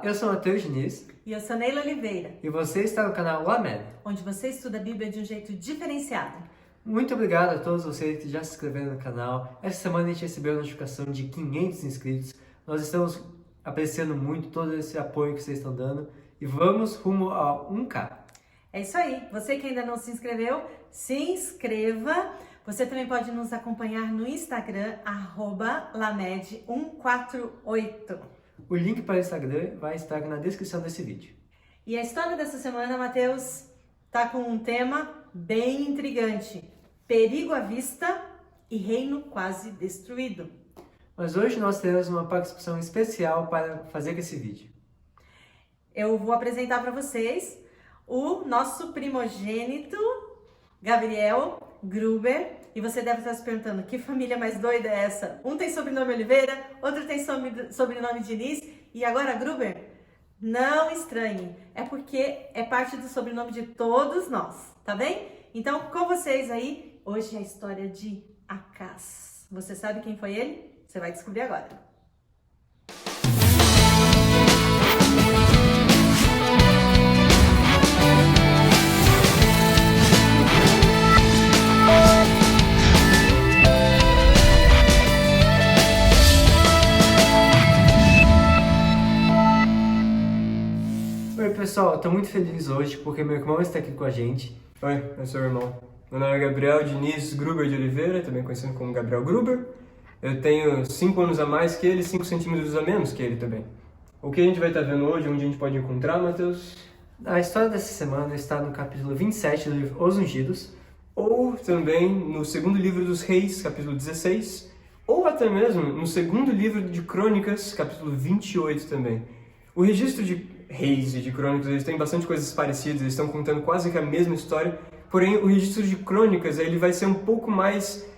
eu sou Matheus Diniz. E eu sou Neila Oliveira. E você está no canal Lamed, onde você estuda a Bíblia de um jeito diferenciado. Muito obrigado a todos vocês que já se inscreveram no canal. Essa semana a gente recebeu a notificação de 500 inscritos. Nós estamos apreciando muito todo esse apoio que vocês estão dando. E vamos rumo a 1K. É isso aí. Você que ainda não se inscreveu, se inscreva. Você também pode nos acompanhar no Instagram, @lamed148. O link para o Instagram vai estar na descrição desse vídeo. E a história dessa semana, Matheus, tá com um tema bem intrigante. Perigo à vista e reino quase destruído. Mas hoje nós teremos uma participação especial para fazer esse vídeo. Eu vou apresentar para vocês o nosso primogênito, Gabriel Gruber. E você deve estar se perguntando, que família mais doida é essa? Um tem sobrenome Oliveira, outro tem sobrenome Diniz e agora Gruber? Não estranhe, é porque é parte do sobrenome de todos nós, tá bem? Então, com vocês aí, hoje é a história de Acaz. Você sabe quem foi ele? Você vai descobrir agora. Oi pessoal, eu tô muito feliz hoje porque meu irmão está aqui com a gente. Oi, eu sou o irmão. Meu nome é Gabriel Diniz Gruber de Oliveira, também conhecido como Gabriel Gruber. Eu tenho 5 anos a mais que ele, 5 centímetros a menos que ele também. O que a gente vai estar vendo hoje, onde a gente pode encontrar, Matheus? A história dessa semana está no capítulo 27 do livro Os Ungidos. Ou também no segundo livro dos Reis, capítulo 16. Ou até mesmo no segundo livro de Crônicas, capítulo 28 também. O registro de Reis e de Crônicas, eles têm bastante coisas parecidas, eles estão contando quase que a mesma história, porém o registro de Crônicas ele vai ser um pouco mais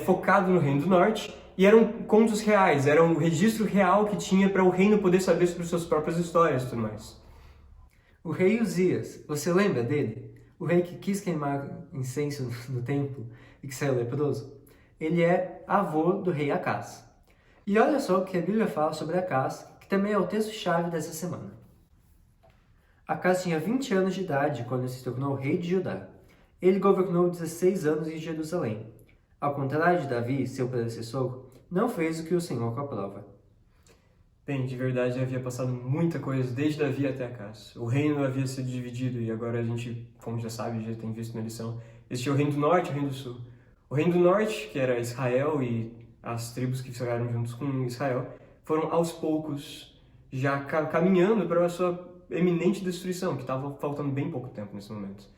focado no Reino do Norte, e eram contos reais, era um registro real que tinha para o reino poder saber sobre suas próprias histórias e tudo mais. O rei Uzias, você lembra dele? O rei que quis queimar incenso no templo e que saiu leproso? Ele é avô do rei Acaz. E olha só o que a Bíblia fala sobre Acaz, que também é o texto-chave dessa semana. Acaz tinha 20 anos de idade quando se tornou rei de Judá. Ele governou 16 anos em Jerusalém. Ao contrário de Davi, seu predecessor, não fez o que o Senhor aprova. Bem, de verdade havia passado muita coisa desde Davi até Acaz. O reino havia sido dividido e agora a gente, como já sabe, já tem visto na lição, existia o reino do norte e o reino do sul. O reino do norte, que era Israel e as tribos que ficaram juntos com Israel, foram aos poucos já caminhando para a sua eminente destruição, que estava faltando bem pouco tempo nesse momento.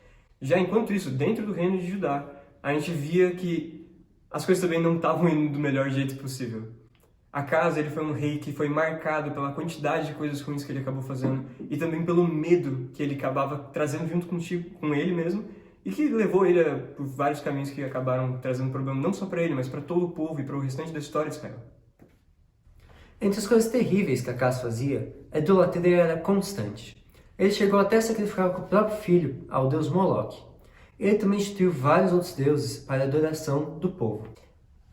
Já enquanto isso, dentro do reino de Judá, a gente via que as coisas também não estavam indo do melhor jeito possível. Acaz, ele foi um rei que foi marcado pela quantidade de coisas ruins que ele acabou fazendo e também pelo medo que ele acabava trazendo junto com ele mesmo e que levou ele por vários caminhos que acabaram trazendo problema não só para ele, mas para todo o povo e para o restante da história de Israel. Entre as coisas terríveis que Acaz fazia, a idolatria era constante. Ele chegou até a sacrificar o próprio filho ao deus Moloque. Ele também instituiu vários outros deuses para a adoração do povo.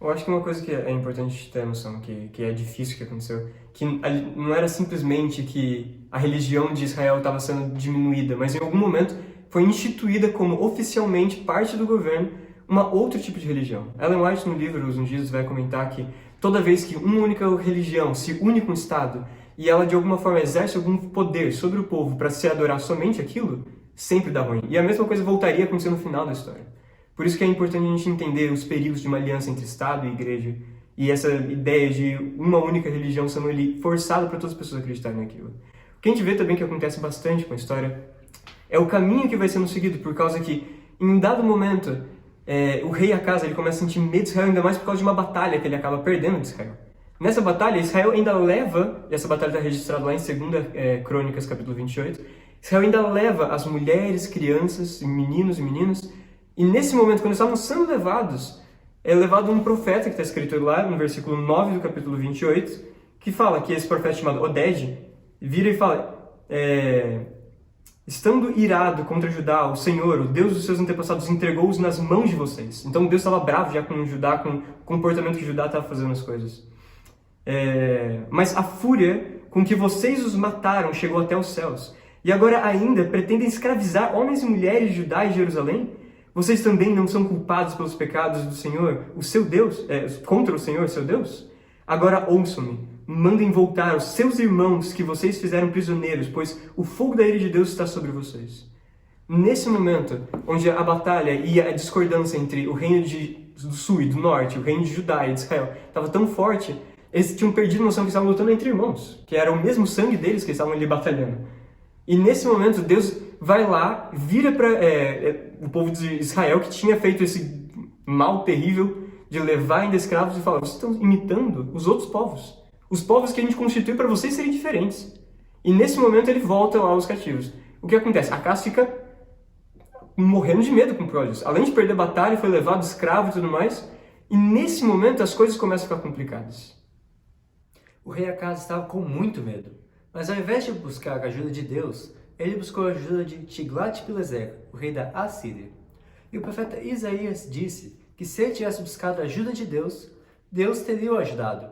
Eu acho que uma coisa que é importante ter noção, que é difícil que aconteceu, que não era simplesmente que a religião de Israel estava sendo diminuída, mas em algum momento foi instituída como oficialmente parte do governo uma outro tipo de religião. Ellen White, no livro Os Ungidos, vai comentar que toda vez que uma única religião se une com o Estado e ela de alguma forma exerce algum poder sobre o povo para se adorar somente aquilo, sempre dá ruim. E a mesma coisa voltaria a acontecer no final da história. Por isso que é importante a gente entender os perigos de uma aliança entre Estado e Igreja e essa ideia de uma única religião sendo forçada para todas as pessoas acreditarem naquilo. O que a gente vê também que acontece bastante com a história é o caminho que vai sendo seguido, por causa que, em um dado momento, o rei Acaz ele começa a sentir medo de Israel, ainda mais por causa de uma batalha que ele acaba perdendo de Israel. Nessa batalha, Israel ainda leva, e essa batalha está registrada lá em 2 Crônicas, capítulo 28, Israel ainda leva as mulheres, crianças, meninos e meninas, e nesse momento, quando eles estavam sendo levados, é levado um profeta, que está escrito lá no versículo 9 do capítulo 28, que fala que esse profeta chamado Oded vira e fala, estando irado contra Judá, o Senhor, o Deus dos seus antepassados, entregou-os nas mãos de vocês. Então Deus estava bravo já com Judá, com o comportamento que Judá estava fazendo as coisas. Mas a fúria com que vocês os mataram chegou até os céus. E agora ainda pretendem escravizar homens e mulheres de Judá e Jerusalém? Vocês também não são culpados pelos pecados do Senhor, o seu Deus, contra o Senhor, seu Deus? Agora ouçam-me, mandem voltar os seus irmãos que vocês fizeram prisioneiros, pois o fogo da ira de Deus está sobre vocês. Nesse momento, onde a batalha e a discordância entre o reino do sul e do norte, o reino de Judá e de Israel, estava tão forte, eles tinham perdido a noção que estavam lutando entre irmãos, que era o mesmo sangue deles que estavam ali batalhando. E nesse momento, Deus vai lá, vira para o povo de Israel, que tinha feito esse mal terrível de levar ainda escravos, e fala: vocês estão imitando os outros povos. Os povos que a gente constitui para vocês serem diferentes. E nesse momento ele volta lá aos cativos. O que acontece? Acas fica morrendo de medo com Pródios. Além de perder a batalha, foi levado escravo e tudo mais. E nesse momento as coisas começam a ficar complicadas. O rei Acas estava com muito medo, mas ao invés de buscar a ajuda de Deus, ele buscou a ajuda de Tiglat-Pileser, o rei da Assíria. E o profeta Isaías disse que se ele tivesse buscado a ajuda de Deus, Deus teria o ajudado.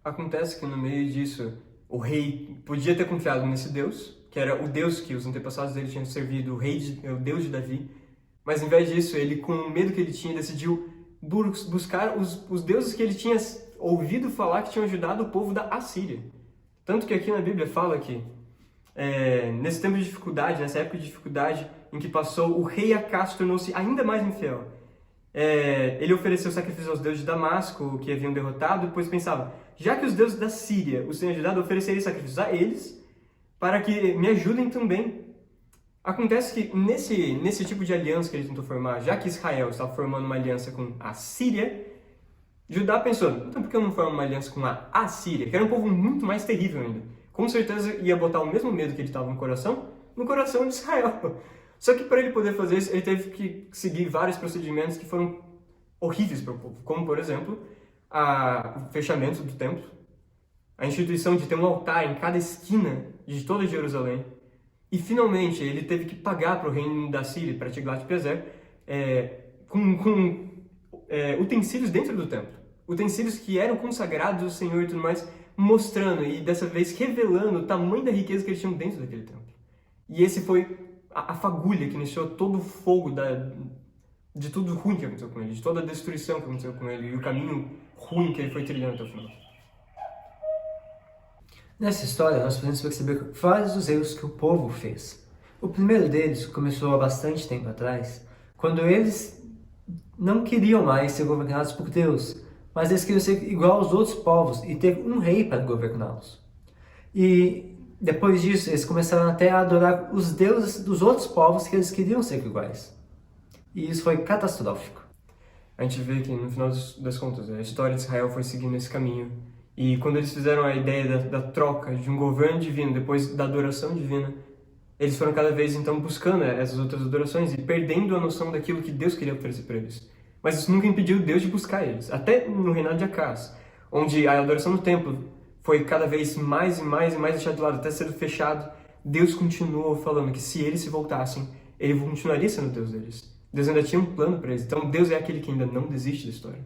Acontece que no meio disso, o rei podia ter confiado nesse Deus, que era o Deus que os antepassados dele tinham servido, o Deus de Davi. Mas ao invés disso, ele, com o medo que ele tinha, decidiu buscar os deuses que ele tinha ouvido falar que tinham ajudado o povo da Assíria. Tanto que aqui na Bíblia fala que, nesse tempo de dificuldade, nessa época de dificuldade em que passou, o rei Acas tornou-se ainda mais infiel. Ele ofereceu sacrifício aos deuses de Damasco, que haviam derrotado, pois pensava: já que os deuses da Síria os têm ajudado, eu oferecerei sacrifícios a eles, para que me ajudem também. Acontece que nesse tipo de aliança que ele tentou formar, já que Israel estava formando uma aliança com a Síria, Judá pensou: então por que eu não formo uma aliança com a Assíria, que era um povo muito mais terrível ainda? Com certeza ia botar o mesmo medo que ele estava no coração de Israel. Só que para ele poder fazer isso, ele teve que seguir vários procedimentos que foram horríveis para o povo, como, por exemplo, o fechamento do templo, a instituição de ter um altar em cada esquina de toda Jerusalém, e finalmente ele teve que pagar para o reino da Síria, para Tiglat-Pileser, com utensílios dentro do templo, utensílios que eram consagrados ao Senhor e tudo mais, mostrando e dessa vez revelando o tamanho da riqueza que eles tinham dentro daquele templo. E esse foi a fagulha que iniciou todo o fogo de tudo ruim que aconteceu com ele, de toda a destruição que aconteceu com ele e o caminho ruim que ele foi trilhando até o final. Nessa história, nós podemos perceber vários dos erros que o povo fez. O primeiro deles começou há bastante tempo atrás, quando eles não queriam mais ser governados por Deus, mas eles queriam ser igual aos outros povos e ter um rei para governá-los. E depois disso, eles começaram até a adorar os deuses dos outros povos que eles queriam ser iguais. E isso foi catastrófico. A gente vê que, no final das contas, a história de Israel foi seguindo esse caminho. E quando eles fizeram a ideia da troca de um governo divino, depois da adoração divina, eles foram cada vez, então, buscando essas outras adorações e perdendo a noção daquilo que Deus queria oferecer para eles. Mas isso nunca impediu Deus de buscar eles. Até no reinado de Acas, onde a adoração no templo foi cada vez mais e mais e mais deixado de lado, até ser fechado, Deus continuou falando que se eles se voltassem, ele continuaria sendo Deus deles. Deus ainda tinha um plano para eles. Então Deus é aquele que ainda não desiste da história.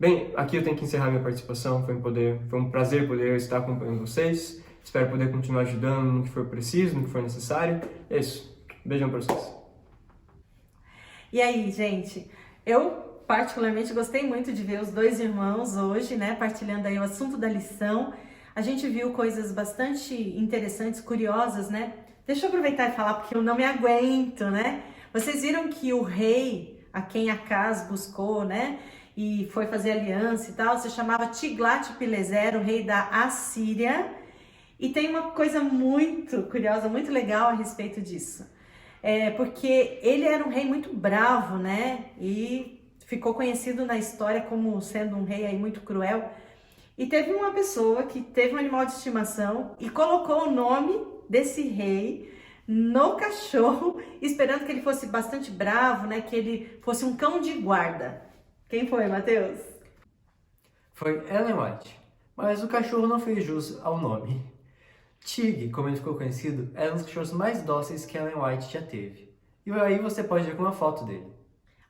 Bem, aqui eu tenho que encerrar minha participação. Foi um prazer poder estar acompanhando vocês. Espero poder continuar ajudando no que for preciso, no que for necessário. É isso. Beijão para vocês. E aí, gente? Eu particularmente gostei muito de ver os dois irmãos hoje, né, partilhando aí o assunto da lição. A gente viu coisas bastante interessantes, curiosas, né? Deixa eu aproveitar e falar porque eu não me aguento, né? Vocês viram que o rei a quem Acas buscou, né, e foi fazer aliança e tal, se chamava Tiglat-Pileser, o rei da Assíria. E tem uma coisa muito curiosa, muito legal a respeito disso. Porque ele era um rei muito bravo, né? E ficou conhecido na história como sendo um rei aí muito cruel. E teve uma pessoa que teve um animal de estimação e colocou o nome desse rei no cachorro, esperando que ele fosse bastante bravo, né? Que ele fosse um cão de guarda. Quem foi, Matheus? Foi Ellen White, mas o cachorro não fez jus ao nome. Tig, como ele ficou conhecido, era um dos cachorros mais dóceis que Ellen White já teve. E aí você pode ver com uma foto dele.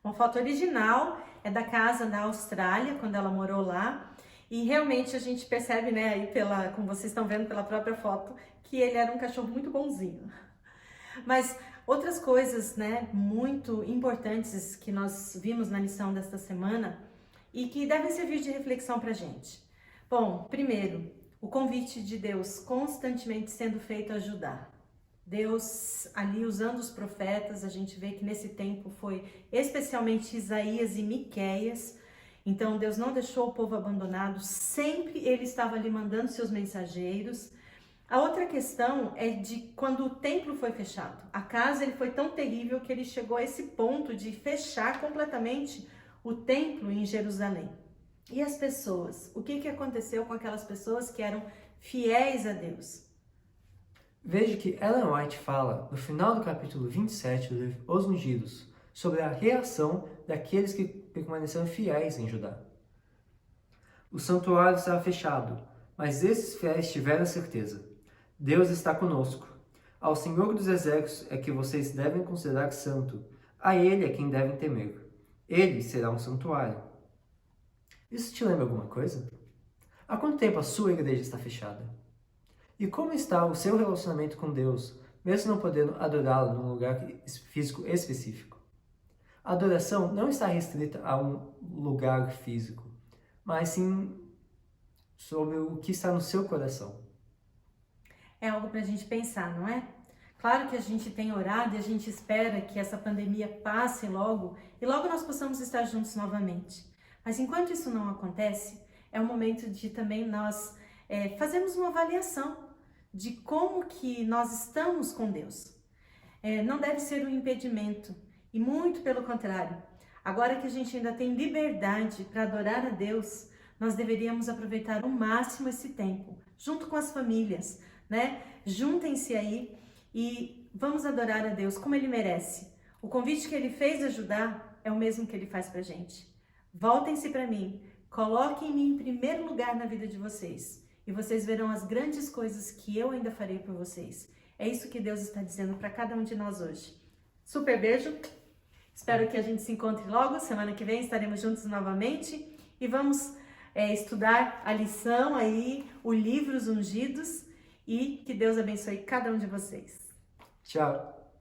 Uma foto original é da casa na Austrália, quando ela morou lá. E realmente a gente percebe, né, aí como vocês estão vendo pela própria foto, que ele era um cachorro muito bonzinho. Mas outras coisas, né, muito importantes que nós vimos na lição desta semana e que devem servir de reflexão pra gente. Bom, primeiro, o convite de Deus constantemente sendo feito a ajudar. Deus ali usando os profetas, a gente vê que nesse tempo foi especialmente Isaías e Miqueias. Então Deus não deixou o povo abandonado, sempre ele estava ali mandando seus mensageiros. A outra questão é de quando o templo foi fechado. A casa ele foi tão terrível que ele chegou a esse ponto de fechar completamente o templo em Jerusalém. E as pessoas? O que aconteceu com aquelas pessoas que eram fiéis a Deus? Veja que Ellen White fala, no final do capítulo 27 do livro Os Ungidos, sobre a reação daqueles que permaneceram fiéis em Judá. O santuário estava fechado, mas esses fiéis tiveram a certeza. Deus está conosco. Ao Senhor dos Exércitos é que vocês devem considerar santo. A Ele é quem devem temer. Ele será um santuário. Isso te lembra alguma coisa? Há quanto tempo a sua igreja está fechada? E como está o seu relacionamento com Deus, mesmo não podendo adorá-lo num lugar físico específico? A adoração não está restrita a um lugar físico, mas sim sobre o que está no seu coração. É algo para a gente pensar, não é? Claro que a gente tem orado e a gente espera que essa pandemia passe logo e logo nós possamos estar juntos novamente. Mas enquanto isso não acontece, é o momento de também nós fazermos uma avaliação de como que nós estamos com Deus. Não deve ser um impedimento, e muito pelo contrário. Agora que a gente ainda tem liberdade para adorar a Deus, nós deveríamos aproveitar ao máximo esse tempo, junto com as famílias, né? Juntem-se aí e vamos adorar a Deus como Ele merece. O convite que Ele fez de ajudar é o mesmo que Ele faz pra gente. Voltem-se para mim, coloquem-me em primeiro lugar na vida de vocês e vocês verão as grandes coisas que eu ainda farei por vocês. É isso que Deus está dizendo para cada um de nós hoje. Super beijo, espero que a gente se encontre logo, semana que vem estaremos juntos novamente e vamos estudar a lição aí, o livro Os Ungidos, e que Deus abençoe cada um de vocês. Tchau!